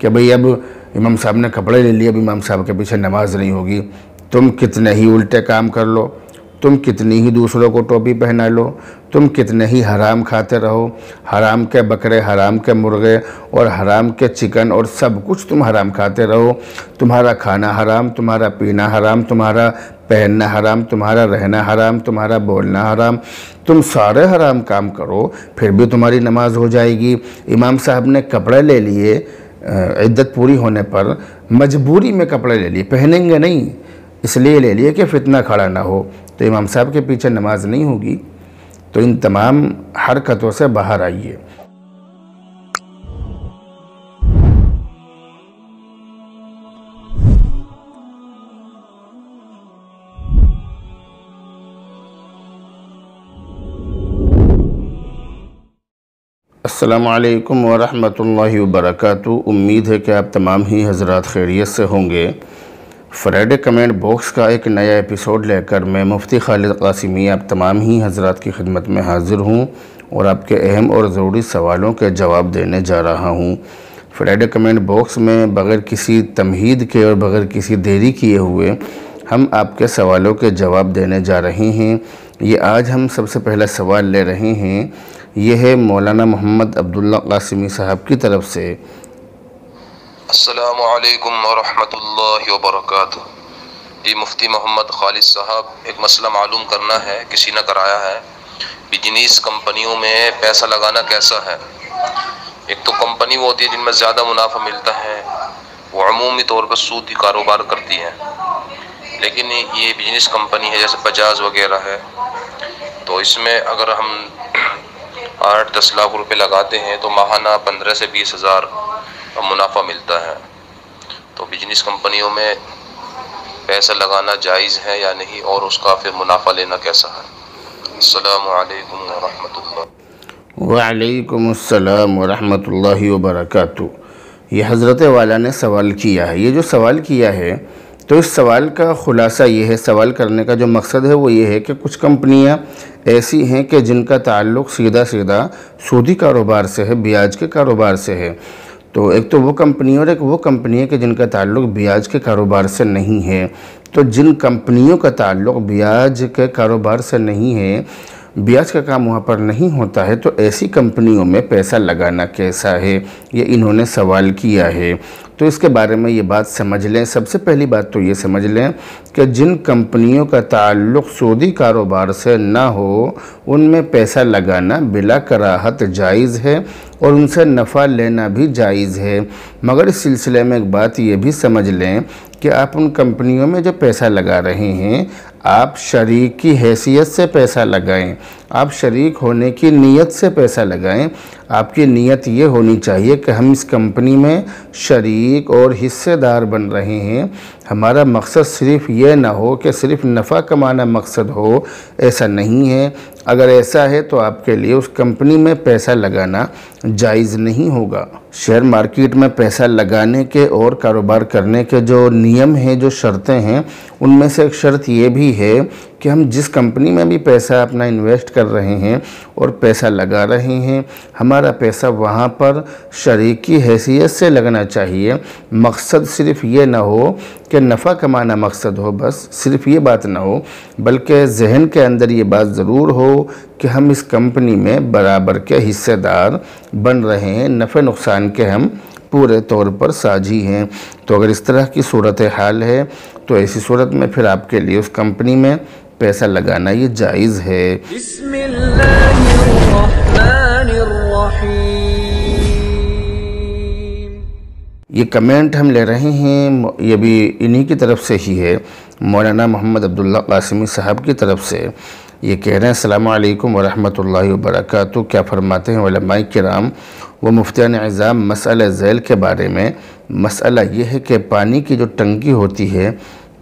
کہ بھئی اب امام صاحب نے کپڑے لے لیے، اب امام صاحب کے پیچھے نماز نہیں ہوگی۔ تم کتنے ہی الٹے کام کر لو، تم کتنی ہی دوسروں کو ٹوپی پہنا لو، تم کتنے ہی حرام کھاتے رہو، حرام کے بکرے، حرام کے مرغے اور حرام کے چکن اور سب کچھ تم حرام کھاتے رہو، تمہارا کھانا حرام، تمہارا پینا حرام، تمہارا پہننا حرام، تمہارا رہنا حرام، تمہارا بولنا حرام، تم سارے حرام کام کرو پھر بھی تمہاری نماز ہو جائے گی۔ امام صاحب نے کپڑے لے لیے، عدت پوری ہونے پر مجبوری میں کپڑے لے لیے، پہنیں گے نہیں، اس لیے لے لیے کہ فتنہ کھڑا نہ ہو، تو امام صاحب کے پیچھے نماز نہیں ہوگی۔ تو ان تمام حرکتوں سے باہر آئیے۔ السلام علیکم ورحمۃ اللہ وبرکاتہ۔ امید ہے کہ آپ تمام ہی حضرات خیریت سے ہوں گے۔ فرائیڈے کمنٹ باکس کا ایک نیا ایپیسوڈ لے کر میں مفتی خالد قاسمی آپ تمام ہی حضرات کی خدمت میں حاضر ہوں اور آپ کے اہم اور ضروری سوالوں کے جواب دینے جا رہا ہوں۔ فرائیڈے کمنٹ باکس میں بغیر کسی تمہید کے اور بغیر کسی دیری کیے ہوئے ہم آپ کے سوالوں کے جواب دینے جا رہے ہیں۔ یہ آج ہم سب سے پہلا سوال لے رہے ہیں، یہ ہے مولانا محمد عبداللہ قاسمی صاحب کی طرف سے۔ السلام علیکم ورحمۃ اللہ وبرکاتہ۔ جی مفتی محمد خالد صاحب، ایک مسئلہ معلوم کرنا ہے، کسی نے کرایا ہے۔ بزنس کمپنیوں میں پیسہ لگانا کیسا ہے؟ ایک تو کمپنی وہ ہوتی ہے جن میں زیادہ منافع ملتا ہے، وہ عمومی طور پر سودی کاروبار کرتی ہیں، لیکن یہ بزنس کمپنی ہے جیسے بجاج وغیرہ ہے، تو اس میں اگر ہم 8-10 لاکھ روپے لگاتے ہیں تو ماہانہ 15 سے 20 ہزار منافع ملتا ہے۔ تو بزنس کمپنیوں میں پیسہ لگانا جائز ہے یا نہیں، اور اس کا پھر منافع لینا کیسا ہے؟ السلام علیکم ورحمۃ اللہ۔ وعلیکم السلام ورحمۃ اللہ وبرکاتہ۔ یہ حضرت والا نے سوال کیا ہے۔ یہ جو سوال کیا ہے تو اس سوال کا خلاصہ یہ ہے، سوال کرنے کا جو مقصد ہے وہ یہ ہے کہ کچھ کمپنیاں ایسی ہیں کہ جن کا تعلق سیدھا سودی کاروبار سے ہے، بیاج کے کاروبار سے ہے۔ تو ایک تو وہ کمپنی اور ایک وہ کمپنی ہے کہ جن کا تعلق بیاج کے کاروبار سے نہیں ہے۔ تو جن کمپنیوں کا تعلق بیاج کے کاروبار سے نہیں ہے، بیاج کا کام وہاں پر نہیں ہوتا ہے، تو ایسی کمپنیوں میں پیسہ لگانا کیسا ہے، یہ انہوں نے سوال کیا ہے۔ تو اس کے بارے میں یہ بات سمجھ لیں۔ سب سے پہلی بات تو یہ سمجھ لیں کہ جن کمپنیوں کا تعلق سودی کاروبار سے نہ ہو، ان میں پیسہ لگانا بلا کراہت جائز ہے اور ان سے نفع لینا بھی جائز ہے، مگر اس سلسلے میں ایک بات یہ بھی سمجھ لیں کہ آپ ان کمپنیوں میں جو پیسہ لگا رہے ہیں، آپ شریک کی حیثیت سے پیسہ لگائیں، آپ شریک ہونے کی نیت سے پیسہ لگائیں۔ آپ کی نیت یہ ہونی چاہیے کہ ہم اس کمپنی میں شریک اور حصے دار بن رہے ہیں، ہمارا مقصد صرف یہ نہ ہو کہ صرف نفع کمانا مقصد ہو، ایسا نہیں ہے۔ اگر ایسا ہے تو آپ کے لیے اس کمپنی میں پیسہ لگانا جائز نہیں ہوگا۔ شیئر مارکیٹ میں پیسہ لگانے کے اور کاروبار کرنے کے جو نیم ہیں، جو شرطیں ہیں، ان میں سے ایک شرط یہ بھی ہے کہ ہم جس کمپنی میں بھی پیسہ اپنا انویسٹ کر رہے ہیں اور پیسہ لگا رہے ہیں، ہمارا پیسہ وہاں پر شریک کی حیثیت سے لگنا چاہیے۔ مقصد صرف یہ نہ ہو کہ نفع کمانا مقصد ہو، بس صرف یہ بات نہ ہو، بلکہ ذہن کے اندر یہ بات ضرور ہو کہ ہم اس کمپنی میں برابر کے حصے دار بن رہے ہیں، نفع نقصان کے ہم پورے طور پر ساجھی ہیں۔ تو اگر اس طرح کی صورتحال ہے تو ایسی صورت میں پھر آپ کے لیے اس کمپنی میں پیسہ لگانا یہ جائز ہے۔ بسم اللہ الرحمن الرحیم۔ یہ کمنٹ ہم لے رہے ہیں، یہ بھی انہی کی طرف سے ہی ہے، مولانا محمد عبداللہ قاسمی صاحب کی طرف سے۔ یہ کہہ رہے ہیں السلام علیکم ورحمۃ اللہ وبرکاتہ۔ کیا فرماتے ہیں علماء کرام و مفتیان اعظام مسئلہ ذیل کے بارے میں؟ مسئلہ یہ ہے کہ پانی کی جو ٹنکی ہوتی ہے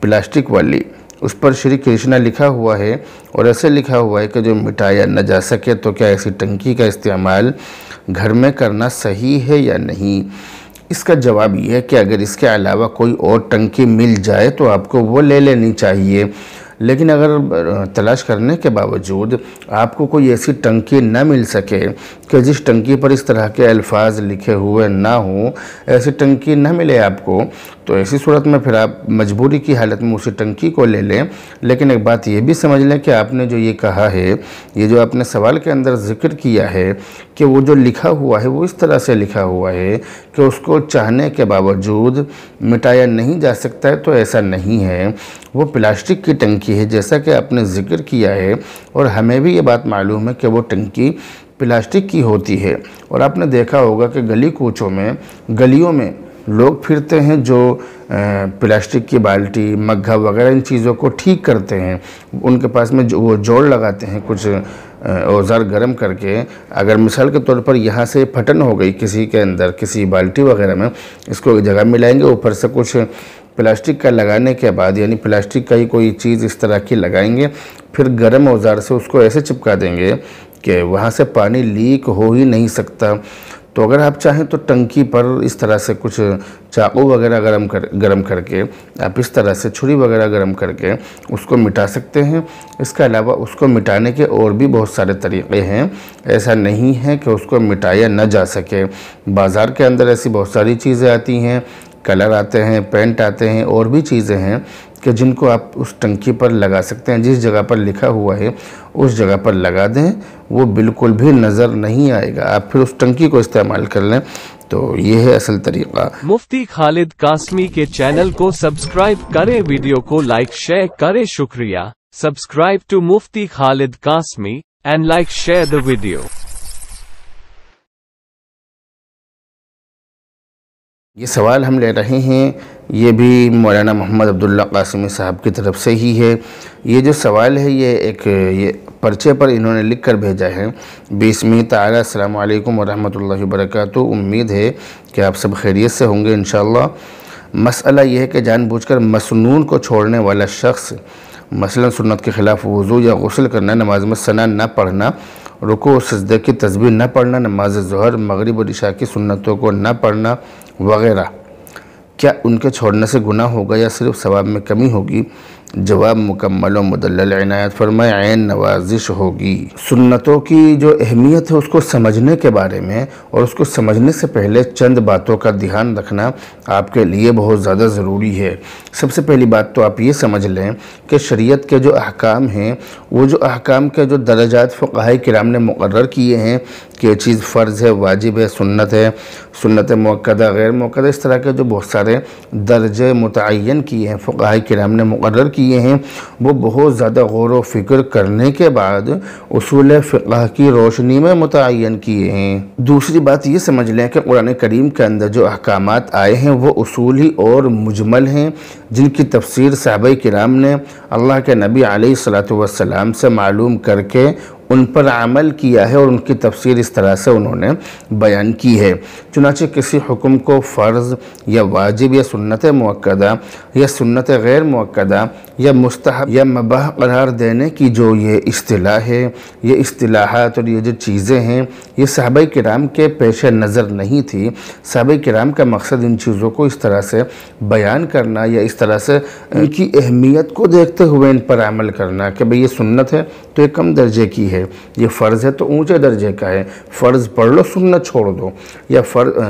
پلاسٹک والی، اس پر شری کرشنا لکھا ہوا ہے اور ایسے لکھا ہوا ہے کہ جو مٹایا نہ جا سکے، تو کیا ایسی ٹنکی کا استعمال گھر میں کرنا صحیح ہے یا نہیں؟ اس کا جواب یہ ہے کہ اگر اس کے علاوہ کوئی اور ٹنکی مل جائے تو آپ کو وہ لے لینی چاہیے، لیکن اگر تلاش کرنے کے باوجود آپ کو کوئی ایسی ٹنکی نہ مل سکے کہ جس ٹنکی پر اس طرح کے الفاظ لکھے ہوئے نہ ہوں، ایسی ٹنکی نہ ملے آپ کو، تو ایسی صورت میں پھر آپ مجبوری کی حالت میں اسی ٹنکی کو لے لیں۔ لیکن ایک بات یہ بھی سمجھ لیں کہ آپ نے جو یہ کہا ہے، یہ جو آپ نے سوال کے اندر ذکر کیا ہے کہ وہ جو لکھا ہوا ہے وہ اس طرح سے لکھا ہوا ہے کہ اس کو چاہنے کے باوجود مٹایا نہیں جا سکتا ہے، تو ایسا نہیں ہے۔ وہ پلاسٹک کی ٹنکی ہے جیسا کہ آپ نے ذکر کیا ہے، اور ہمیں بھی یہ بات معلوم ہے کہ وہ ٹنکی پلاسٹک کی ہوتی ہے۔ اور آپ نے دیکھا ہوگا کہ گلی کوچوں میں، گلیوں میں لوگ پھرتے ہیں جو پلاسٹک کی بالٹی، مگھا وغیرہ ان چیزوں کو ٹھیک کرتے ہیں، ان کے پاس میں وہ جوڑ لگاتے ہیں کچھ اوزار گرم کر کے۔ اگر مثال کے طور پر یہاں سے پھٹن ہو گئی کسی کے اندر، کسی بالٹی وغیرہ میں، اس کو ایک جگہ ملائیں گے، اوپر سے کچھ پلاسٹک کا لگانے کے بعد، یعنی پلاسٹک کا ہی کوئی چیز اس طرح کی لگائیں گے، پھر گرم اوزار سے اس کو ایسے چپکا دیں گے کہ وہاں سے پانی لیک ہو ہی نہیں سکتا۔ تو اگر آپ چاہیں تو ٹنکی پر اس طرح سے کچھ چاقو وغیرہ گرم کر کے، آپ اس طرح سے چھری وغیرہ گرم کر کے اس کو مٹا سکتے ہیں۔ اس کے علاوہ اس کو مٹانے کے اور بھی بہت سارے طریقے ہیں، ایسا نہیں ہے کہ اس کو مٹایا نہ جا سکے۔ بازار کے اندر ایسی بہت ساری چیزیں آتی ہیں، کلر آتے ہیں، پینٹ آتے ہیں، اور بھی چیزیں ہیں کہ جن کو آپ اس ٹنکی پر لگا سکتے ہیں۔ جس جگہ پر لکھا ہوا ہے اس جگہ پر لگا دیں، وہ بالکل بھی نظر نہیں آئے گا۔ آپ پھر اس ٹنکی کو استعمال کر لیں، تو یہ ہے اصل طریقہ۔ مفتی خالد قاسمی کے چینل کو سبسکرائب کریں، ویڈیو کو لائک شیئر کریں۔ شکریہ۔ Subscribe to Mufti Khalid Qasmi and like share the video۔ یہ سوال ہم لے رہے ہیں، یہ بھی مولانا محمد عبداللہ قاسمی صاحب کی طرف سے ہی ہے۔ یہ جو سوال ہے یہ پرچے پر انہوں نے لکھ کر بھیجا ہے۔ بسم تعالی، السلام علیکم ورحمۃ اللہ وبرکاتہ۔ امید ہے کہ آپ سب خیریت سے ہوں گے انشاءاللہ۔ مسئلہ یہ ہے کہ جان بوجھ کر مسنون کو چھوڑنے والا شخص، مثلا سنت کے خلاف وضو یا غسل کرنا، نماز میں ثنا نہ پڑھنا، رکوع و سجدے کی تسبیح نہ پڑھنا، نماز ظہر، مغرب اور عشاء کی سنتوں کو نہ پڑھنا وغیرہ، کیا ان کے چھوڑنے سے گناہ ہوگا یا صرف ثواب میں کمی ہوگی؟ جواب مکمل و مدلل عنایت فرمائے، عین نوازش ہوگی۔ سنتوں کی جو اہمیت ہے اس کو سمجھنے کے بارے میں، اور اس کو سمجھنے سے پہلے چند باتوں کا دھیان رکھنا آپ کے لیے بہت زیادہ ضروری ہے۔ سب سے پہلی بات تو آپ یہ سمجھ لیں کہ شریعت کے جو احکام ہیں، وہ جو احکام کے جو درجات فقہاء کرام نے مقرر کیے ہیں کہ یہ چیز فرض ہے، واجب ہے، سنت مؤکدہ، غیر مؤکدہ، اس طرح کے جو بہت سارے درجے متعین کیے ہیں فقہاء کرام نے مقرر کیے ہیں، وہ بہت زیادہ غور و فکر کرنے کے بعد اصول فقہ کی روشنی میں متعین کیے ہیں۔ دوسری بات یہ سمجھ لیں کہ قرآن کریم کے اندر جو احکامات آئے ہیں وہ اصولی اور مجمل ہیں، جن کی تفسیر صحابہ کرام نے اللہ کے نبی علیہ الصلوۃ والسلام سے معلوم کر کے ان پر عمل کیا ہے، اور ان کی تفسیر اس طرح سے انہوں نے بیان کی ہے۔ چنانچہ کسی حکم کو فرض یا واجب یا سنت مؤکدہ یا سنت غیر مؤکدہ یا مستحب یا مباح قرار دینے کی جو یہ اصطلاح ہے، یہ اصطلاحات اور یہ جو چیزیں ہیں، یہ صحابہ کرام کے پیش نظر نہیں تھی۔ صحابہ کرام کا مقصد ان چیزوں کو اس طرح سے بیان کرنا یا اس طرح سے ان کی اہمیت کو دیکھتے ہوئے ان پر عمل کرنا کہ بھئی یہ سنت ہے تو یہ کم درجے کی ہے، یہ فرض ہے تو اونچے درجے کا ہے، فرض پڑھ لو سنت چھوڑ دو، یا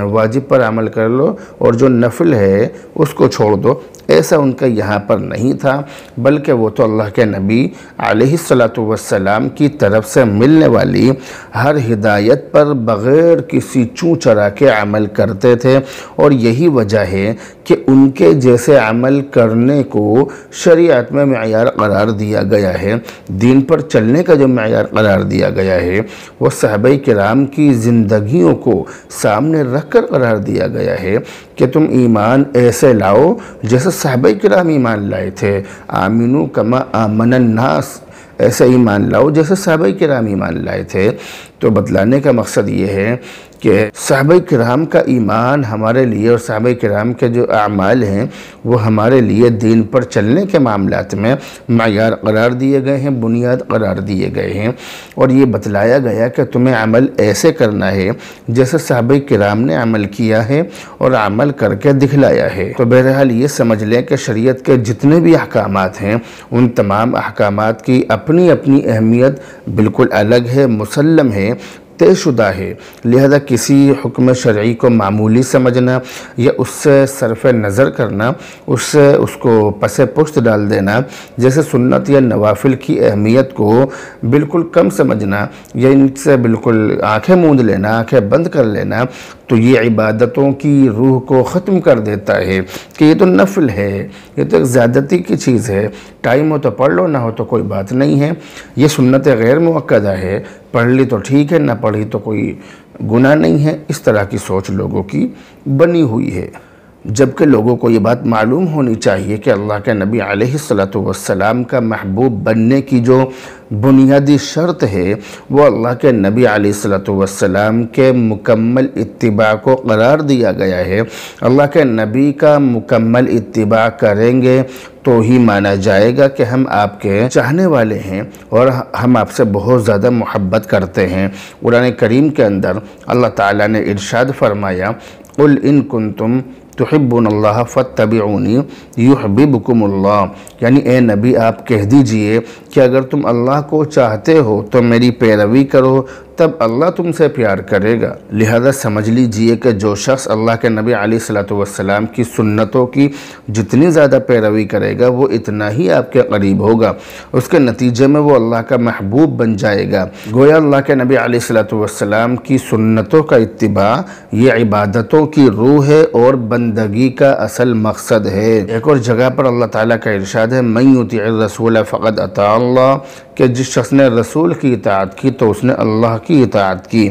واجب پر عمل کر لو اور جو نفل ہے اس کو چھوڑ دو۔ ایسا ان کا یہاں پر نہیں تھا، بلکہ وہ تو اللہ کے نبی علیہ الصلوۃ والسلام کی طرف سے ملنے والی ہر ہدایت پر بغیر کسی چوں چرا کے عمل کرتے تھے، اور یہی وجہ ہے کہ ان کے جیسے عمل کرنے کو شریعت میں معیار قرار دیا گیا ہے۔ دین پر چلنے کا جو معیار قرار دیا گیا ہے وہ صحابہ کرام کی زندگیوں کو سامنے رکھ کر قرار دیا گیا ہے کہ تم ایمان ایسے لاؤ جیسے صحابہ کرام ایمان لائے تھے، آمنو کما آمن الناس، ایسے ایمان لاؤ جیسے صحابہ کرام ایمان لائے تھے۔ تو بتلانے کا مقصد یہ ہے کہ صحابہ کرام کا ایمان ہمارے لیے اور صحابہ کرام کے جو اعمال ہیں وہ ہمارے لیے دین پر چلنے کے معاملات میں معیار قرار دیے گئے ہیں، بنیاد قرار دیے گئے ہیں، اور یہ بتلایا گیا کہ تمہیں عمل ایسے کرنا ہے جیسے صحابہ کرام نے عمل کیا ہے اور عمل کر کے دکھلایا ہے۔ تو بہرحال یہ سمجھ لیں کہ شریعت کے جتنے بھی احکامات ہیں ان تمام احکامات کی اپنی اپنی اہمیت بالکل الگ ہے، مسلم ہے، طے شدہ ہے، لہذا کسی حکم شرعی کو معمولی سمجھنا یا اس سے صرف نظر کرنا، اس کو پس پشت ڈال دینا، جیسے سنت یا نوافل کی اہمیت کو بالکل کم سمجھنا یا ان سے بالکل آنکھیں موند لینا، آنکھیں بند کر لینا، تو یہ عبادتوں کی روح کو ختم کر دیتا ہے کہ یہ تو نفل ہے، یہ تو ایک زیادتی کی چیز ہے، ٹائم ہو تو پڑھ لو، نہ ہو تو کوئی بات نہیں ہے، یہ سنت غیر مؤکدہ ہے، پڑھ لی تو ٹھیک ہے، نہ پڑھی تو کوئی گناہ نہیں ہے۔ اس طرح کی سوچ لوگوں کی بنی ہوئی ہے، جبکہ لوگوں کو یہ بات معلوم ہونی چاہیے کہ اللہ کے نبی علیہ السلام کا محبوب بننے کی جو بنیادی شرط ہے وہ اللہ کے نبی علیہ السلام کے مکمل اتباع کو قرار دیا گیا ہے۔ اللہ کے نبی کا مکمل اتباع کریں گے تو ہی مانا جائے گا کہ ہم آپ کے چاہنے والے ہیں اور ہم آپ سے بہت زیادہ محبت کرتے ہیں۔ قرآن کریم کے اندر اللہ تعالیٰ نے ارشاد فرمایا، قُلْ إِن كُنتُمْ تحبون اللہ فاتبعونی یحببکم اللہ، یعنی اے نبی آپ کہہ دیجئے کہ اگر تم اللہ کو چاہتے ہو تو میری پیروی کرو، تب اللہ تم سے پیار کرے گا۔ لہذا سمجھ لیجئے کہ جو شخص اللہ کے نبی علیہ السلام کی سنتوں کی جتنی زیادہ پیروی کرے گا وہ اتنا ہی آپ کے قریب ہوگا، اس کے نتیجے میں وہ اللہ کا محبوب بن جائے گا۔ گویا اللہ کے نبی علیہ السلام کی سنتوں کا اتباع یہ عبادتوں کی روح ہے اور بندگی کا اصل مقصد ہے۔ ایک اور جگہ پر اللہ تعالیٰ کا ارشاد ہے، مَن یُطِعِ الرَّسُولَ فَقَدْ أَطَاعَ اللَّهَ، کہ جس شخص نے رسول کی اطاعت کی تو اس نے اللہ کی اطاعت کی۔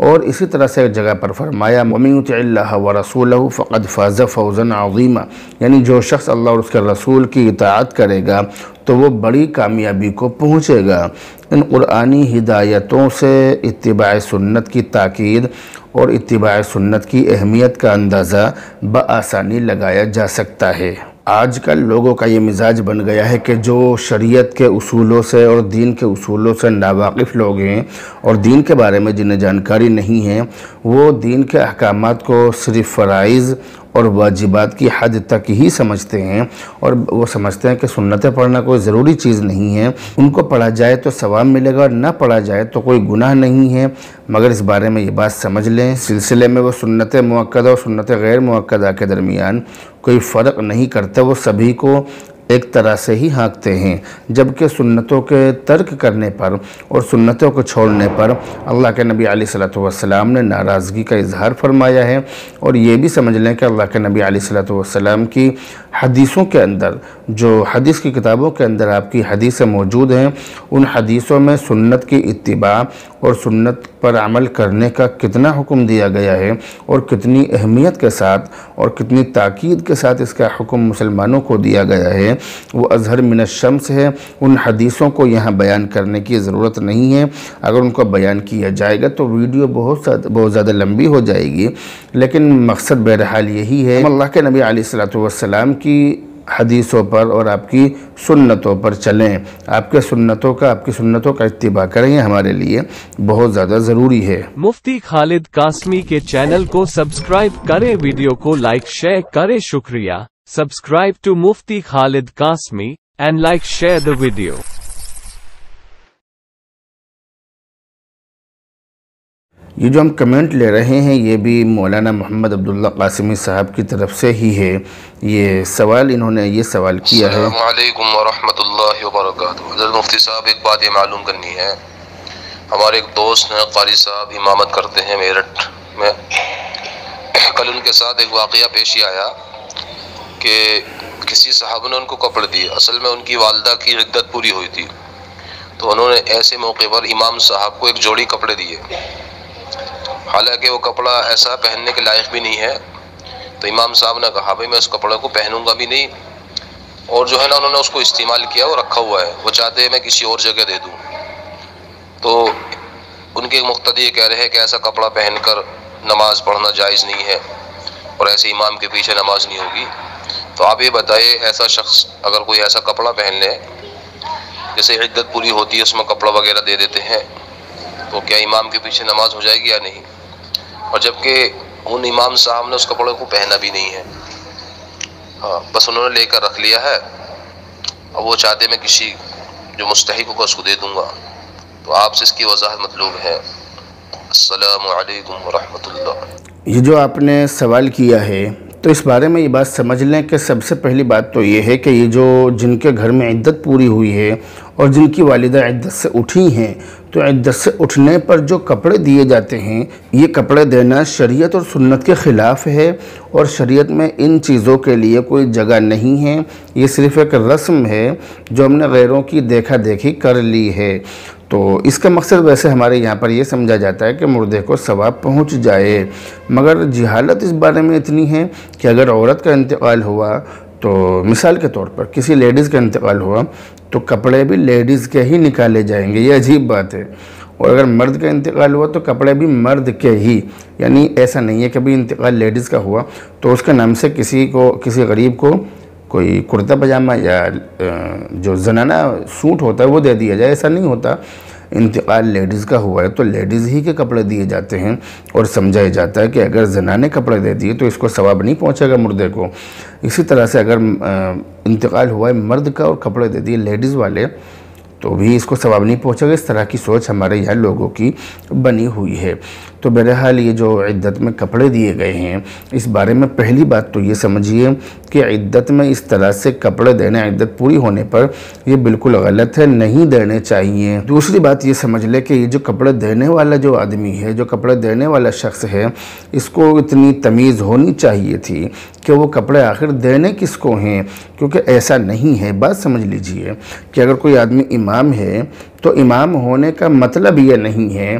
اور اسی طرح سے ایک جگہ پر فرمایا، وَمَن یُطِعِ اللَّهَ وَرَسُولَهُ فَقَدْ فَازَ فَوْزًا عَظِیمًا، یعنی جو شخص اللہ اور اس کے رسول کی اطاعت کرے گا تو وہ بڑی کامیابی کو پہنچے گا۔ ان قرآنی ہدایتوں سے اتباع سنت کی تاکید اور اتباع سنت کی اہمیت کا اندازہ بآسانی لگایا جا سکتا ہے۔ آج کل لوگوں کا یہ مزاج بن گیا ہے کہ جو شریعت کے اصولوں سے اور دین کے اصولوں سے ناواقف لوگ ہیں اور دین کے بارے میں جنہیں جانکاری نہیں ہے، وہ دین کے احکامات کو صرف فرائض اور واجبات کی حد تک ہی سمجھتے ہیں، اور وہ سمجھتے ہیں کہ سنتیں پڑھنا کوئی ضروری چیز نہیں ہے، ان کو پڑھا جائے تو ثواب ملے گا اور نہ پڑھا جائے تو کوئی گناہ نہیں ہے۔ مگر اس بارے میں یہ بات سمجھ لیں، سلسلے میں وہ سنت مؤکدہ اور سنت غیر مؤکدہ کے درمیان کوئی فرق نہیں کرتے، وہ سبھی کو ایک طرح سے ہی ہانکتے ہیں، جبکہ سنتوں کے ترک کرنے پر اور سنتوں کو چھوڑنے پر اللہ کے نبی علیہ السلام نے ناراضگی کا اظہار فرمایا ہے۔ اور یہ بھی سمجھ لیں کہ اللہ کے نبی علیہ السلام کی حدیثوں کے اندر، جو حدیث کی کتابوں کے اندر آپ کی حدیثیں موجود ہیں، ان حدیثوں میں سنت کی اتباع اور سنت پر عمل کرنے کا کتنا حکم دیا گیا ہے اور کتنی اہمیت کے ساتھ اور کتنی تاکید کے ساتھ اس کا حکم مسلمانوں کو دیا گیا ہے، وہ اظہر من الشمس ہے۔ ان حدیثوں کو یہاں بیان کرنے کی ضرورت نہیں ہے، اگر ان کو بیان کیا جائے گا تو ویڈیو بہت زیادہ لمبی ہو جائے گی، لیکن مقصد بہرحال یہی ہے، ہم اللہ کے نبی علیہ السلام کی حدیثوں پر اور آپ کی سنتوں پر چلیں، آپ کی سنتوں کا اتباع کریں، یہ ہمارے لیے بہت زیادہ ضروری ہے۔ مفتی خالد قاسمی کے چینل کو سبسکرائب کریں، ویڈیو کو لائک شیئر کریں، شکریہ۔ Subscribe to Mufti Khalid Qasmi and like share the video۔ یہ جو ہم کمنٹ لے رہے ہیں یہ بھی مولانا محمد عبداللہ قاسمی صاحب کی طرف سے ہی ہے۔ یہ سوال انہوں نے یہ سوال کیا ہے، السلام علیکم ورحمۃ اللہ وبرکاتہ۔ حضرت مفتی صاحب ایک بات یہ معلوم کرنی ہے، ہمارے ایک دوست ہیں قاری صاحب، امامت کرتے ہیں میرٹھ میں، کل ان کے ساتھ ایک واقعہ پیش آیا کہ کسی صاحب نے ان کو کپڑے دیے، اصل میں ان کی والدہ کی عدت پوری ہوئی تھی، تو انہوں نے ایسے موقع پر امام صاحب کو ایک جوڑی کپڑے دیے، حالانکہ وہ کپڑا ایسا پہننے کے لائق بھی نہیں ہے، تو امام صاحب نے کہا بھائی میں اس کپڑے کو پہنوں گا بھی نہیں، اور جو ہے نا انہوں نے اس کو استعمال کیا، وہ رکھا ہوا ہے، وہ چاہتے ہیں میں کسی اور جگہ دے دوں۔ تو ان کے مقتدی کہہ رہے ہیں کہ ایسا کپڑا پہن کر نماز پڑھنا جائز نہیں ہے اور ایسے امام کے پیچھے نماز نہیں ہوگی. تو آپ یہ بتائیے، ایسا شخص اگر کوئی ایسا کپڑا پہن لے، جیسے عدت پوری ہوتی ہے اس میں کپڑا وغیرہ دے دیتے ہیں، تو کیا امام کے پیچھے نماز ہو جائے گی یا نہیں؟ اور جبکہ ان امام صاحب نے اس کپڑے کو پہنا بھی نہیں ہے، ہاں بس انہوں نے لے کر رکھ لیا ہے، اب وہ چاہتے میں کسی جو مستحق ہوگا اس کو دے دوں گا. تو آپ سے اس کی وضاحت مطلوب ہے. السلام علیکم ورحمۃ اللہ. یہ جو آپ نے سوال کیا ہے تو اس بارے میں یہ بات سمجھ لیں کہ سب سے پہلی بات تو یہ ہے کہ یہ جو جن کے گھر میں عدت پوری ہوئی ہے اور جن کی والدہ عدت سے اٹھی ہیں، تو عدت سے اٹھنے پر جو کپڑے دیے جاتے ہیں، یہ کپڑے دینا شریعت اور سنت کے خلاف ہے، اور شریعت میں ان چیزوں کے لیے کوئی جگہ نہیں ہے. یہ صرف ایک رسم ہے جو ہم نے غیروں کی دیکھا دیکھی کر لی ہے. تو اس کا مقصد ویسے ہمارے یہاں پر یہ سمجھا جاتا ہے کہ مردے کو ثواب پہنچ جائے، مگر جہالت اس بارے میں اتنی ہے کہ اگر عورت کا انتقال ہوا تو مثال کے طور پر کسی لیڈیز کا انتقال ہوا تو کپڑے بھی لیڈیز کے ہی نکالے جائیں گے. یہ عجیب بات ہے. اور اگر مرد کا انتقال ہوا تو کپڑے بھی مرد کے ہی، یعنی ایسا نہیں ہے کہ بھی انتقال لیڈیز کا ہوا تو اس کے نام سے کسی غریب کو کوئی کرتا پجامہ یا جو زنانہ سوٹ ہوتا ہے وہ دے دیا جائے. ایسا نہیں ہوتا. انتقال لیڈیز کا ہوا ہے تو لیڈیز ہی کے کپڑے دیے جاتے ہیں، اور سمجھایا جاتا ہے کہ اگر زنانے کپڑے دے دیے تو اس کو ثواب نہیں پہنچے گا مردے کو. اسی طرح سے اگر انتقال ہوا ہے مرد کا اور کپڑے دے دیے لیڈیز والے تو بھی اس کو ثواب نہیں پہنچے گا. اس طرح کی سوچ ہمارے یہاں لوگوں کی بنی ہوئی ہے. تو بہرحال یہ جو عدت میں کپڑے دیے گئے ہیں، اس بارے میں پہلی بات تو یہ سمجھیے کہ عدت میں اس طرح سے کپڑے دینے عدت پوری ہونے پر یہ بالکل غلط ہے، نہیں دینے چاہیے. دوسری بات یہ سمجھ لے کہ یہ جو کپڑے دینے والا جو آدمی ہے، جو کپڑے دینے والا شخص ہے، اس کو اتنی تمیز ہونی چاہیے تھی کہ وہ کپڑے آخر دینے کس کو ہیں، کیونکہ ایسا نہیں ہے. بات سمجھ لیجئے کہ اگر کوئی آدمی امام ہے تو امام ہونے کا مطلب یہ نہیں ہے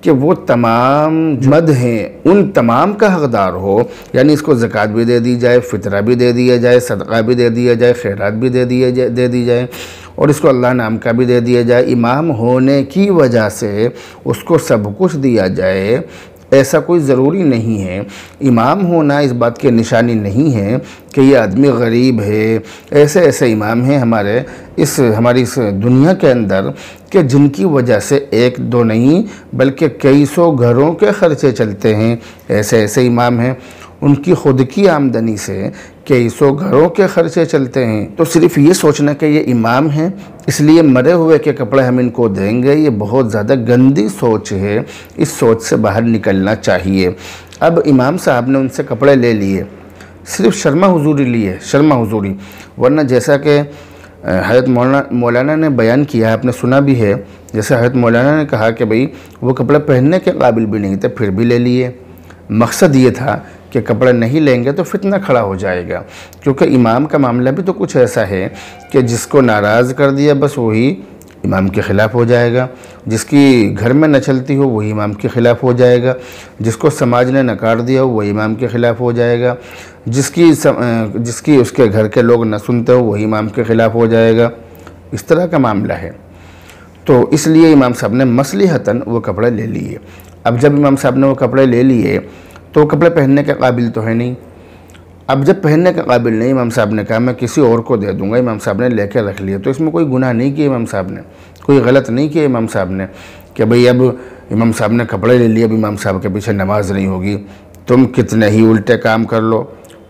کہ وہ تمام مد ہیں ان تمام کا حقدار ہو، یعنی اس کو زکوٰۃ بھی دے دی جائے، فطرہ بھی دے دیا جائے، صدقہ بھی دے دیا جائے، خیرات بھی دے دی جائے، اور اس کو اللہ نام کا بھی دے دیا جائے. امام ہونے کی وجہ سے اس کو سب کچھ دیا جائے، ایسا کوئی ضروری نہیں ہے. امام ہونا اس بات کی نشانی نہیں ہے کہ یہ آدمی غریب ہے. ایسے امام ہیں ہماری اس دنیا کے اندر کہ جن کی وجہ سے ایک دو نہیں بلکہ کئی سو گھروں کے خرچے چلتے ہیں. ایسے امام ہیں، ان کی خود کی آمدنی سے کئی سو گھروں کے خرچے چلتے ہیں. تو صرف یہ سوچنا کہ یہ امام ہیں اس لیے مرے ہوئے کے کپڑے ہم ان کو دیں گے، یہ بہت زیادہ گندی سوچ ہے. اس سوچ سے باہر نکلنا چاہیے. اب امام صاحب نے ان سے کپڑے لے لیے، صرف شرما حضوری لیے، شرما حضوری. ورنہ جیسا کہ حضرت مولانا نے بیان کیا، آپ نے سنا بھی ہے، جیسے حضرت مولانا نے کہا کہ بھئی وہ کپڑے پہننے کے قابل بھی نہیں تھے پھر بھی لے لیے. مقصد یہ تھا کہ کپڑے نہیں لیں گے تو فتنہ کھڑا ہو جائے گا، کیونکہ امام کا معاملہ بھی تو کچھ ایسا ہے کہ جس کو ناراض کر دیا بس وہی امام کے خلاف ہو جائے گا، جس کی گھر میں نہ چلتی ہو وہی امام کے خلاف ہو جائے گا، جس کو سماج نے نکار دیا ہو وہی امام کے خلاف ہو جائے گا، جس کی اس کے گھر کے لوگ نہ سنتے ہو وہی امام کے خلاف ہو جائے گا. اس طرح کا معاملہ ہے. تو اس لیے امام صاحب نے مصلحتاً وہ کپڑے لے لیے. اب جب امام صاحب نے وہ کپڑے لے لیے تو کپڑے پہننے کے قابل تو ہے نہیں. اب جب پہننے کے قابل نہیں، امام صاحب نے کہا میں کسی اور کو دے دوں گا. امام صاحب نے لے کے رکھ لیا. تو اس میں کوئی گناہ نہیں کیا امام صاحب نے، کوئی غلط نہیں کیا امام صاحب نے کہ بھئی اب امام صاحب نے کپڑے لے لیے، اب امام صاحب کے پیچھے نماز نہیں ہوگی. تم کتنے ہی الٹے کام کر لو،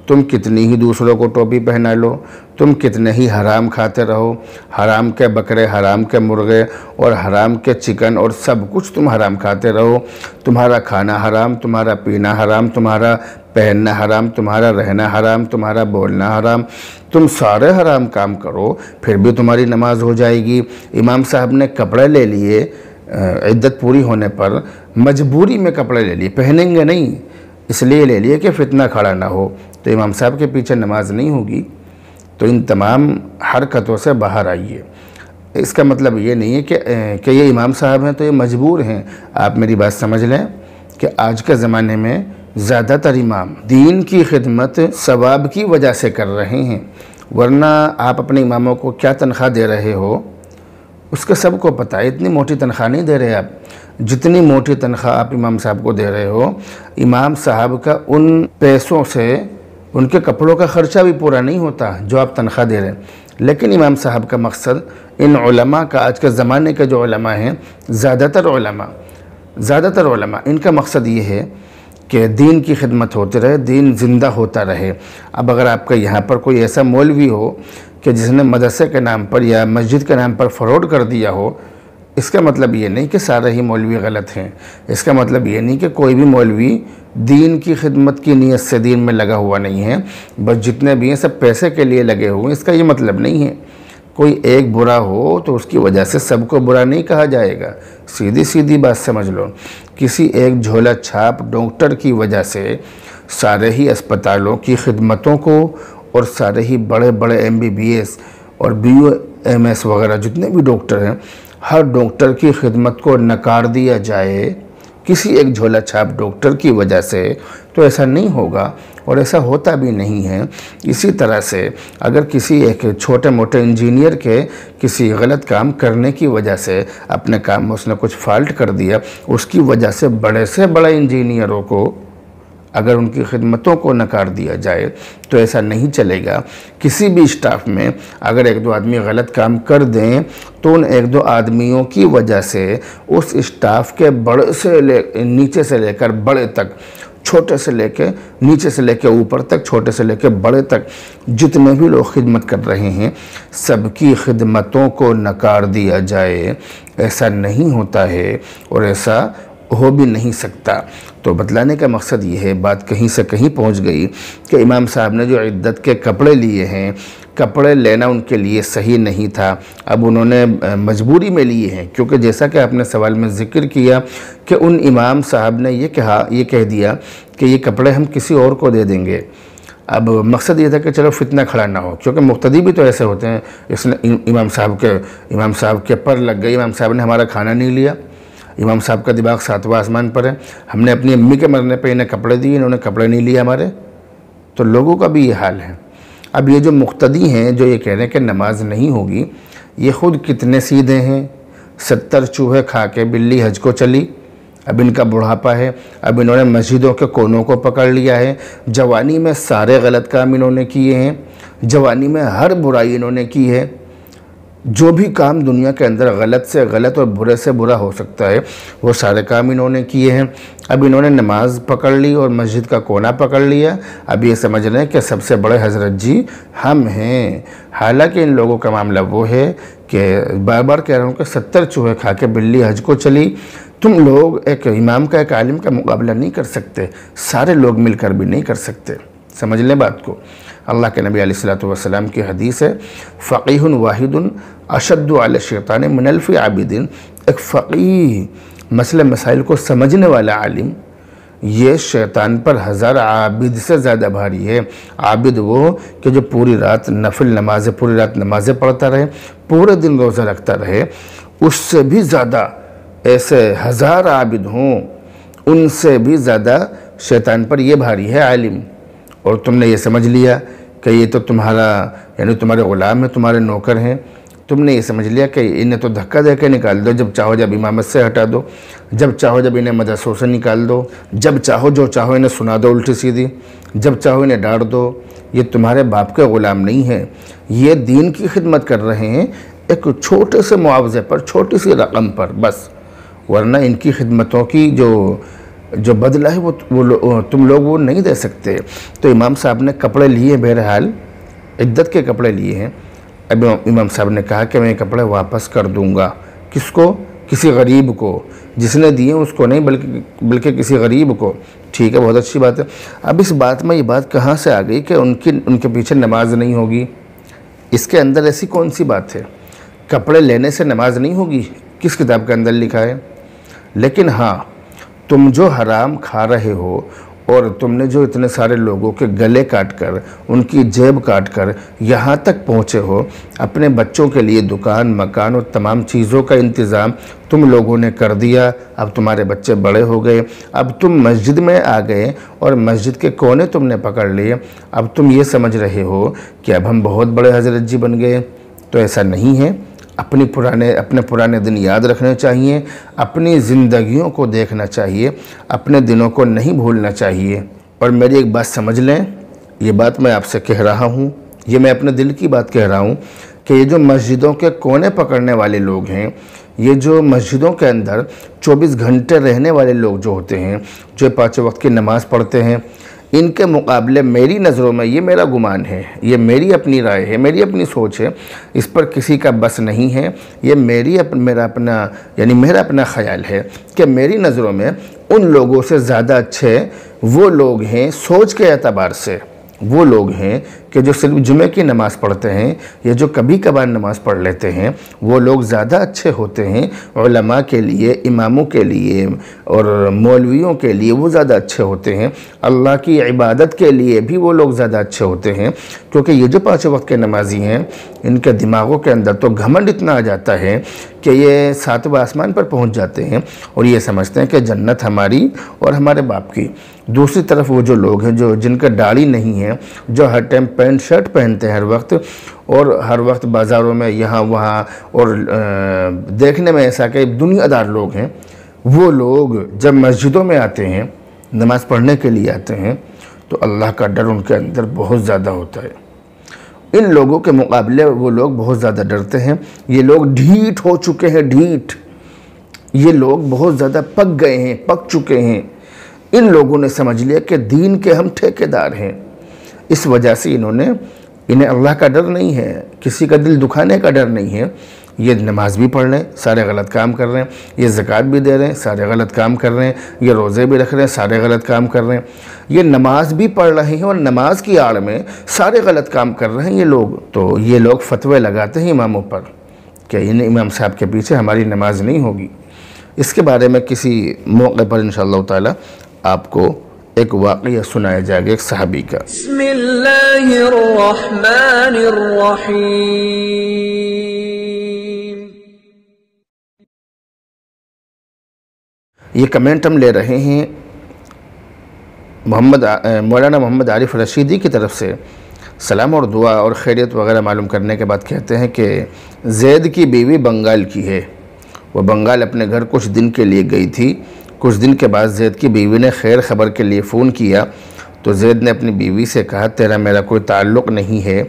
تم کتنی ہی دوسروں کو ٹوپی پہنا لو، تم کتنے ہی حرام کھاتے رہو، حرام کے بکرے، حرام کے مرغے اور حرام کے چکن اور سب کچھ تم حرام کھاتے رہو، تمہارا کھانا حرام، تمہارا پینا حرام، تمہارا پہننا حرام، تمہارا رہنا حرام، تمہارا بولنا حرام، تم سارے حرام کام کرو پھر بھی تمہاری نماز ہو جائے گی. امام صاحب نے کپڑے لے لیے عدت پوری ہونے پر، مجبوری میں کپڑے لے لیے، پہنیں گے نہیں اس لیے لے لیے کہ فتنہ کھڑا نہ ہو. تو امام صاحب کے پیچھے نماز نہیں ہوگی. تو ان تمام حرکتوں سے باہر آئیے. اس کا مطلب یہ نہیں ہے کہ یہ امام صاحب ہیں تو یہ مجبور ہیں. آپ میری بات سمجھ لیں کہ آج کے زمانے میں زیادہ تر امام دین کی خدمت ثواب کی وجہ سے کر رہے ہیں. ورنہ آپ اپنے اماموں کو کیا تنخواہ دے رہے ہو؟ اس کا سب کو پتہ ہے۔ اتنی موٹی تنخواہ نہیں دے رہے آپ، جتنی موٹی تنخواہ آپ امام صاحب کو دے رہے ہو، امام صاحب کا ان پیسوں سے ان کے کپڑوں کا خرچہ بھی پورا نہیں ہوتا جو آپ تنخواہ دے رہے ہیں۔ لیکن امام صاحب کا مقصد ان علماء کا، آج کے زمانے کے جو علماء ہیں، زیادہ تر علماء ان کا مقصد یہ ہے کہ دین کی خدمت ہوتے رہے، دین زندہ ہوتا رہے۔ اب اگر آپ کا یہاں پر کوئی ایسا مولوی ہو کہ جس نے مدرسے کے نام پر یا مسجد کے نام پر فراڈ کر دیا ہو، اس کا مطلب یہ نہیں کہ سارے ہی مولوی غلط ہیں، اس کا مطلب یہ نہیں کہ کوئی بھی مولوی دین کی خدمت کی نیت سے دین میں لگا ہوا نہیں ہے، بس جتنے بھی ہیں سب پیسے کے لیے لگے ہوئے ہیں، اس کا یہ مطلب نہیں ہے۔ کوئی ایک برا ہو تو اس کی وجہ سے سب کو برا نہیں کہا جائے گا، سیدھی بات سمجھ لو۔ کسی ایک جھولا چھاپ ڈاکٹر کی وجہ سے سارے ہی اسپتالوں کی خدمتوں کو اور سارے ہی بڑے MBBS اور BUMS وغیرہ جتنے بھی ڈاکٹر ہیں، ہر ڈاکٹر کی خدمت کو نکار دیا جائے کسی ایک جھولا چھاپ ڈاکٹر کی وجہ سے، تو ایسا نہیں ہوگا اور ایسا ہوتا بھی نہیں ہے۔ اسی طرح سے اگر کسی ایک چھوٹے موٹے انجینئر کے کسی غلط کام کرنے کی وجہ سے اپنے کام میں اس نے کچھ فالٹ کر دیا، اس کی وجہ سے بڑے انجینئروں کو اگر ان کی خدمتوں کو نکار دیا جائے تو ایسا نہیں چلے گا۔ کسی بھی اسٹاف میں اگر ایک دو آدمی غلط کام کر دیں تو ان ایک دو آدمیوں کی وجہ سے اس اسٹاف کے نیچے سے لے کر بڑے تک، چھوٹے سے لے کے نیچے سے لے کے اوپر تک، چھوٹے سے لے کے بڑے تک جتنے بھی لوگ خدمت کر رہے ہیں، سب کی خدمتوں کو نکار دیا جائے، ایسا نہیں ہوتا ہے اور ایسا ہو بھی نہیں سکتا۔ تو بتلانے کا مقصد یہ ہے، بات کہیں سے کہیں پہنچ گئی کہ امام صاحب نے جو عدت کے کپڑے لیے ہیں، کپڑے لینا ان کے لیے صحیح نہیں تھا، اب انہوں نے مجبوری میں لیے ہیں، کیونکہ جیسا کہ آپ نے سوال میں ذکر کیا کہ ان امام صاحب نے یہ کہہ دیا کہ یہ کپڑے ہم کسی اور کو دے دیں گے۔ اب مقصد یہ تھا کہ چلو فتنہ کھڑا نہ ہو، کیونکہ مقتدی بھی تو ایسے ہوتے ہیں، اس نے امام صاحب کے پر لگ گئی، امام صاحب نے ہمارا کھانا نہیں لیا، امام صاحب کا دماغ 7واں آسمان پر ہے، ہم نے اپنی امی کے مرنے پہ انہیں کپڑے دیے، انہوں نے کپڑے نہیں لیے ہمارے، تو لوگوں کا بھی یہ حال ہے۔ اب یہ جو مقتدی ہیں جو یہ کہہ رہے ہیں کہ نماز نہیں ہوگی، یہ خود کتنے سیدھے ہیں، 70 چوہے کھا کے بلی حج کو چلی، اب ان کا بڑھاپا ہے، اب انہوں نے مسجدوں کے کونوں کو پکڑ لیا ہے، جوانی میں سارے غلط کام انہوں نے کیے ہیں، جوانی میں ہر برائی انہوں نے کی ہے، جو بھی کام دنیا کے اندر غلط سے غلط اور برے سے برا ہو سکتا ہے وہ سارے کام انہوں نے کیے ہیں۔ اب انہوں نے نماز پکڑ لی اور مسجد کا کونا پکڑ لیا، اب یہ سمجھ رہے ہیں کہ سب سے بڑے حضرت جی ہم ہیں، حالانکہ ان لوگوں کا معاملہ وہ ہے کہ بار بار کہہ رہا ہوں کہ 70 چوہے کھا کے بلی حج کو چلی۔ تم لوگ ایک امام کا، ایک عالم کا مقابلہ نہیں کر سکتے، سارے لوگ مل کر بھی نہیں کر سکتے، سمجھ لیں بات کو۔ اللہ کے نبی علیہ السلام کی حدیث ہے، فقیہ واحد اشد علی الشیطان من الف عابد، ایک فقیہ مسئلہ مسائل کو سمجھنے والا عالم یہ شیطان پر 1000 عابد سے زیادہ بھاری ہے۔ عابد وہ کہ جو پوری رات نمازیں پڑھتا رہے، پورے دن روزہ رکھتا رہے، اس سے بھی زیادہ ایسے 1000 عابد ہوں، ان سے بھی زیادہ شیطان پر یہ بھاری ہے عالم۔ اور تم نے یہ سمجھ لیا کہ یہ تو تمہارے غلام ہیں، تمہارے نوکر ہیں، تم نے یہ سمجھ لیا کہ انہیں تو دھکا دے کے نکال دو، جب چاہو جب امامت سے ہٹا دو، جب چاہو جب انہیں مدرسوں سے نکال دو، جب چاہو جو چاہو انہیں سنا دو الٹی سیدھی، جب چاہو انہیں ڈانٹ دو۔ یہ تمہارے باپ کے غلام نہیں ہیں، یہ دین کی خدمت کر رہے ہیں ایک چھوٹے سے معاوضے پر، چھوٹی سی رقم پر بس، ورنہ ان کی خدمتوں کی جو بدلہ ہے وہ تم لوگ وہ نہیں دے سکتے۔ تو امام صاحب نے کپڑے لیے، بہرحال عدت کے کپڑے لیے ہیں، اب امام صاحب نے کہا کہ میں یہ کپڑے واپس کر دوں گا۔ کس کو؟ کسی غریب کو، جس نے دیے اس کو نہیں بلکہ کسی غریب کو۔ ٹھیک ہے، بہت اچھی بات ہے۔ اب اس بات میں یہ بات کہاں سے آ گئی کہ ان کے پیچھے نماز نہیں ہوگی؟ اس کے اندر ایسی کون سی بات ہے؟ کپڑے لینے سے نماز نہیں ہوگی؟ کس کتاب کے اندر لکھا ہے؟ لیکن ہاں، تم جو حرام کھا رہے ہو اور تم نے جو اتنے سارے لوگوں کے گلے کاٹ کر، ان کی جیب کاٹ کر یہاں تک پہنچے ہو، اپنے بچوں کے لیے دکان، مکان اور تمام چیزوں کا انتظام تم لوگوں نے کر دیا، اب تمہارے بچے بڑے ہو گئے، اب تم مسجد میں آ گئے اور مسجد کے کونے تم نے پکڑ لیے، اب تم یہ سمجھ رہے ہو کہ اب ہم بہت بڑے حضرت جی بن گئے، تو ایسا نہیں ہے۔ اپنے پرانے دن یاد رکھنے چاہیے، اپنی زندگیوں کو دیکھنا چاہیے، اپنے دنوں کو نہیں بھولنا چاہیے۔ اور میری ایک بات سمجھ لیں، یہ بات میں آپ سے کہہ رہا ہوں، یہ میں اپنے دل کی بات کہہ رہا ہوں کہ یہ جو مسجدوں کے کونے پکڑنے والے لوگ ہیں، یہ جو مسجدوں کے اندر 24 گھنٹے رہنے والے لوگ جو ہوتے ہیں، جو 5 وقت کی نماز پڑھتے ہیں، ان کے مقابلے میری نظروں میں، یہ میرا گمان ہے، یہ میری اپنی رائے ہے، میری اپنی سوچ ہے، اس پر کسی کا بس نہیں ہے، یہ میرا اپنا خیال ہے کہ میری نظروں میں ان لوگوں سے زیادہ اچھے وہ لوگ ہیں سوچ کے اعتبار سے، وہ لوگ ہیں کہ جو صرف جمعے کی نماز پڑھتے ہیں یا جو کبھی کبھار نماز پڑھ لیتے ہیں، وہ لوگ زیادہ اچھے ہوتے ہیں علماء کے لیے، اماموں کے لیے اور مولویوں کے لیے وہ زیادہ اچھے ہوتے ہیں، اللہ کی عبادت کے لیے بھی وہ لوگ زیادہ اچھے ہوتے ہیں، کیونکہ یہ جو 5 وقت کے نمازی ہیں، ان کے دماغوں کے اندر تو گھمنڈ اتنا آ جاتا ہے کہ یہ 7واں آسمان پر پہنچ جاتے ہیں اور یہ سمجھتے ہیں کہ جنت ہماری اور ہمارے باپ کی۔ دوسری طرف وہ جو لوگ ہیں جن کا داڑھی نہیں ہے، جو ہر ٹائم پینٹ شرٹ پہنتے ہیں ہر وقت، اور ہر وقت بازاروں میں یہاں وہاں، اور دیکھنے میں ایسا کہ دنیا دار لوگ ہیں، وہ لوگ جب مسجدوں میں آتے ہیں، نماز پڑھنے کے لیے آتے ہیں، تو اللہ کا ڈر ان کے اندر بہت زیادہ ہوتا ہے۔ ان لوگوں کے مقابلے وہ لوگ بہت زیادہ ڈرتے ہیں۔ یہ لوگ ڈھیٹ ہو چکے ہیں، ڈھیٹ، یہ لوگ بہت زیادہ پک گئے ہیں، پک چکے ہیں۔ ان لوگوں نے سمجھ لیا کہ دین کے ہم ٹھیکیدار ہیں، اس وجہ سے انہیں اللہ کا ڈر نہیں ہے، کسی کا دل دکھانے کا ڈر نہیں ہے۔ یہ نماز بھی پڑھ رہے ہیں، سارے غلط کام کر رہے ہیں، یہ زکوٰۃ بھی دے رہے ہیں، سارے غلط کام کر رہے ہیں، یہ روزے بھی رکھ رہے ہیں، سارے غلط کام کر رہے ہیں، یہ نماز بھی پڑھ رہے ہیں اور نماز کی آڑ میں سارے غلط کام کر رہے ہیں یہ لوگ۔ تو یہ لوگ فتوے لگاتے ہیں اماموں پر کہ ان امام صاحب کے پیچھے ہماری نماز نہیں ہوگی۔ اس کے بارے میں کسی موقع پر انشاءاللہ تعالی آپ کو ایک واقعہ سنایا جائے گا ایک صحابی کا۔ بسم اللہ الرحمن الرحیم۔ یہ کمنٹ ہم لے رہے ہیں مولانا محمد عارف رشیدی کی طرف سے۔ سلام اور دعا اور خیریت وغیرہ معلوم کرنے کے بعد کہتے ہیں کہ زید کی بیوی بنگال کی ہے، وہ بنگال اپنے گھر کچھ دن کے لیے گئی تھی۔ کچھ دن کے بعد زید کی بیوی نے خیر خبر کے لیے فون کیا تو زید نے اپنی بیوی سے کہا تیرا میرا کوئی تعلق نہیں ہے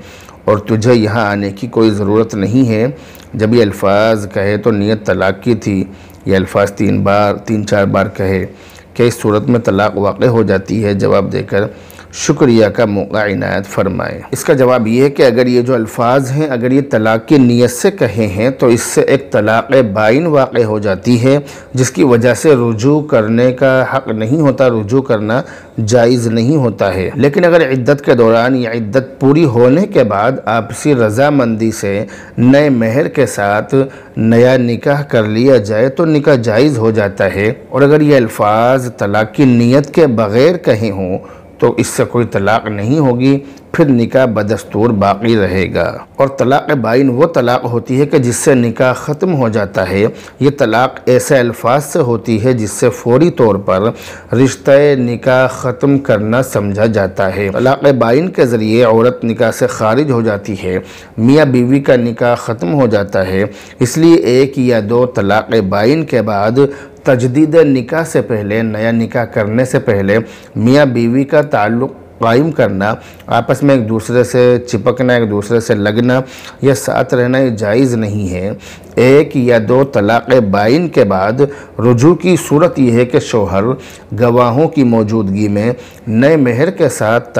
اور تجھے یہاں آنے کی کوئی ضرورت نہیں ہے۔ جب یہ الفاظ کہے تو نیت طلاق کی تھی۔ یہ الفاظ 3-4 بار کہے کہ اس صورت میں طلاق واقع ہو جاتی ہے، جواب دے کر شکریہ کا موقع عنایت فرمائے۔ اس کا جواب یہ ہے کہ اگر یہ جو الفاظ ہیں اگر یہ طلاق کی نیت سے کہے ہیں تو اس سے ایک طلاق بائن واقع ہو جاتی ہے، جس کی وجہ سے رجوع کرنے کا حق نہیں ہوتا، رجوع کرنا جائز نہیں ہوتا ہے۔ لیکن اگر عدت کے دوران یا عدت پوری ہونے کے بعد آپسی رضامندی سے نئے مہر کے ساتھ نیا نکاح کر لیا جائے تو نکاح جائز ہو جاتا ہے، اور اگر یہ الفاظ طلاق کی نیت کے بغیر کہے ہوں تو اس سے کوئی طلاق نہیں ہوگی، پھر نکاح بدستور باقی رہے گا۔ اور طلاق بائن وہ طلاق ہوتی ہے کہ جس سے نکاح ختم ہو جاتا ہے۔ یہ طلاق ایسے الفاظ سے ہوتی ہے جس سے فوری طور پر رشتہ نکاح ختم کرنا سمجھا جاتا ہے۔ طلاق بائن کے ذریعے عورت نکاح سے خارج ہو جاتی ہے، میاں بیوی کا نکاح ختم ہو جاتا ہے۔ اس لیے 1 یا 2 طلاق بائن کے بعد تجدید نکاح سے پہلے، نیا نکاح کرنے سے پہلے میاں بیوی کا تعلق قائم کرنا، آپس میں ایک دوسرے سے چپکنا، ایک دوسرے سے لگنا یا ساتھ رہنا یہ جائز نہیں ہے۔ 1 یا 2 طلاق بائن کے بعد رجوع کی صورت یہ ہے کہ شوہر گواہوں کی موجودگی میں نئے مہر کے ساتھ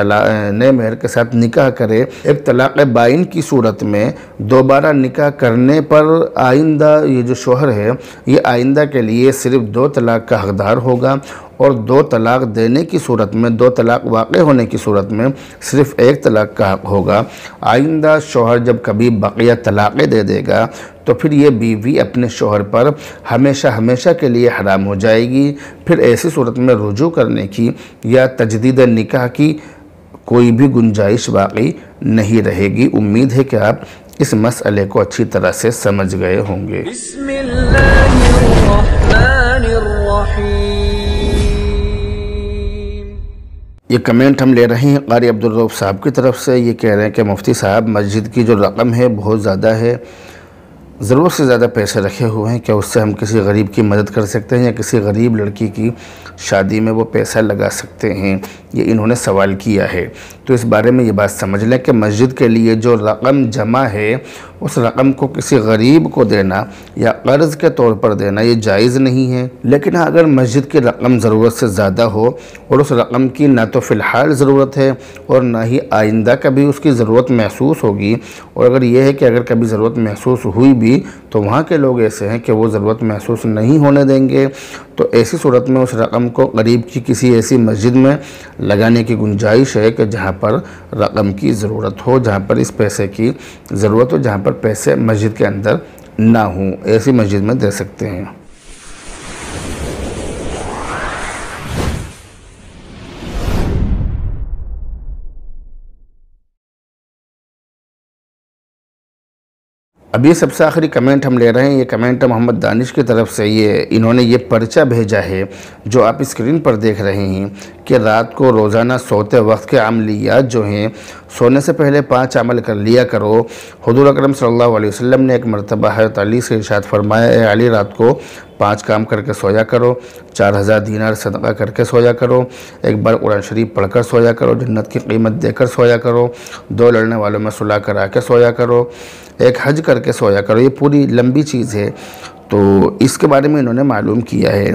نکاح کرے۔ ایک طلاق بائن کی صورت میں دوبارہ نکاح کرنے پر آئندہ یہ جو شوہر ہے یہ آئندہ کے لیے صرف 2 طلاق کا حقدار ہوگا، اور 2 طلاق دینے کی صورت میں، 2 طلاق واقع ہونے کی صورت میں صرف 1 طلاق کا حق ہوگا۔ آئندہ شوہر جب کبھی بقیہ طلاقیں دے دے گا تو پھر یہ بیوی اپنے شوہر پر ہمیشہ کے لیے حرام ہو جائے گی۔ پھر ایسی صورت میں رجوع کرنے کی یا تجدید نکاح کی کوئی بھی گنجائش باقی نہیں رہے گی۔ امید ہے کہ آپ اس مسئلے کو اچھی طرح سے سمجھ گئے ہوں گے۔ بسم اللہ الرحمن الرحیم۔ یہ کمنٹ ہم لے رہے ہیں قاری عبدالرؤف صاحب کی طرف سے۔ یہ کہہ رہے ہیں کہ مفتی صاحب مسجد کی جو رقم ہے بہت زیادہ ہے، ضرورت سے زیادہ پیسے رکھے ہوئے ہیں، کیا اس سے ہم کسی غریب کی مدد کر سکتے ہیں یا کسی غریب لڑکی کی شادی میں وہ پیسہ لگا سکتے ہیں؟ یہ انہوں نے سوال کیا ہے۔ تو اس بارے میں یہ بات سمجھ لیں کہ مسجد کے لیے جو رقم جمع ہے اس رقم کو کسی غریب کو دینا یا قرض کے طور پر دینا یہ جائز نہیں ہے۔ لیکن اگر مسجد کی رقم ضرورت سے زیادہ ہو اور اس رقم کی نہ تو فی الحال ضرورت ہے اور نہ ہی آئندہ کبھی اس کی ضرورت محسوس ہوگی، اور اگر یہ ہے کہ اگر کبھی ضرورت محسوس ہوئی بھی تو وہاں کے لوگ ایسے ہیں کہ وہ ضرورت محسوس نہیں ہونے دیں گے، تو ایسی صورت میں اس رقم کو قریب کی کسی ایسی مسجد میں لگانے کی گنجائش ہے کہ جہاں پر رقم کی ضرورت ہو، جہاں پر اس پیسے کی ضرورت ہو، جہاں پر پیسے مسجد کے اندر نہ ہوں، ایسی مسجد میں دے سکتے ہیں۔ اب یہ سب سے آخری کمنٹ ہم لے رہے ہیں، یہ کمنٹ محمد دانش کی طرف سے، انہوں نے یہ پرچہ بھیجا ہے جو آپ اسکرین پر دیکھ رہے ہیں کہ رات کو روزانہ سوتے وقت کے عملیات جو ہیں سونے سے پہلے 5 عمل کر لیا کرو۔ حضور اکرم صلی اللہ علیہ وسلم نے ایک مرتبہ حضرت علی سے ارشاد فرمایا، اے علی رات کو 5 کام کر کے سویا کرو، 4000 دینار صدقہ کر کے سویا کرو، ایک بار قرآن شریف پڑھ کر سویا کرو، جنت کی قیمت دے کر سویا کرو، 2 لڑنے والوں میں صلح کرا کے سویا کرو، ایک حج کر کے سویا کرو۔ یہ پوری لمبی چیز ہے، تو اس کے بارے میں انہوں نے معلوم کیا ہے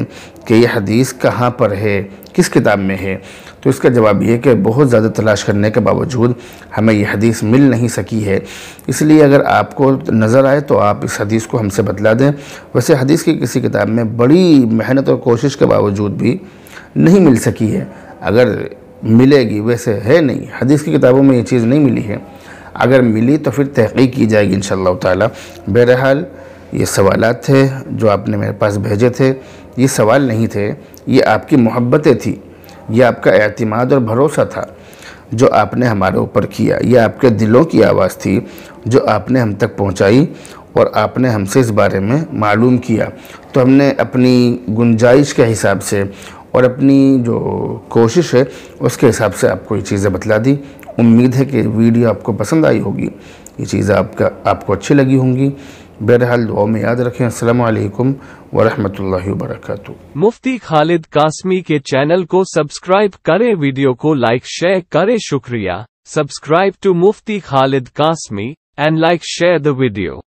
کہ یہ حدیث کہاں پر ہے، کس کتاب میں ہے۔ تو اس کا جواب یہ ہے کہ بہت زیادہ تلاش کرنے کے باوجود ہمیں یہ حدیث مل نہیں سکی ہے، اس لیے اگر آپ کو نظر آئے تو آپ اس حدیث کو ہم سے بتلا دیں۔ ویسے حدیث کی کسی کتاب میں بڑی محنت اور کوشش کے باوجود بھی نہیں مل سکی ہے، اگر ملے گی، ویسے ہے نہیں، حدیث کی کتابوں میں یہ چیز نہیں ملی ہے، اگر ملی تو پھر تحقیق کی جائے گی انشاءاللہ تعالی۔ بہرحال یہ سوالات تھے جو آپ نے میرے پاس بھیجے تھے، یہ سوال نہیں تھے، یہ آپ کی محبتیں تھیں، یہ آپ کا اعتماد اور بھروسہ تھا جو آپ نے ہمارے اوپر کیا، یہ آپ کے دلوں کی آواز تھی جو آپ نے ہم تک پہنچائی اور آپ نے ہم سے اس بارے میں معلوم کیا، تو ہم نے اپنی گنجائش کے حساب سے اور اپنی جو کوشش ہے اس کے حساب سے آپ کو یہ چیزیں بتلا دی۔ امید ہے کہ ویڈیو آپ کو پسند آئی ہوگی، یہ چیزیں آپ کو اچھی لگی ہوں گی۔ بہرحال دعاؤں میں یاد رکھیں۔ السلام علیکم ورحمۃ اللہ وبرکاتہ۔ مفتی خالد قاسمی کے چینل کو سبسکرائب کریں، ویڈیو کو لائک شیئر کریں، شکریہ۔ Subscribe to Mufti Khalid Qasmi and like share the video.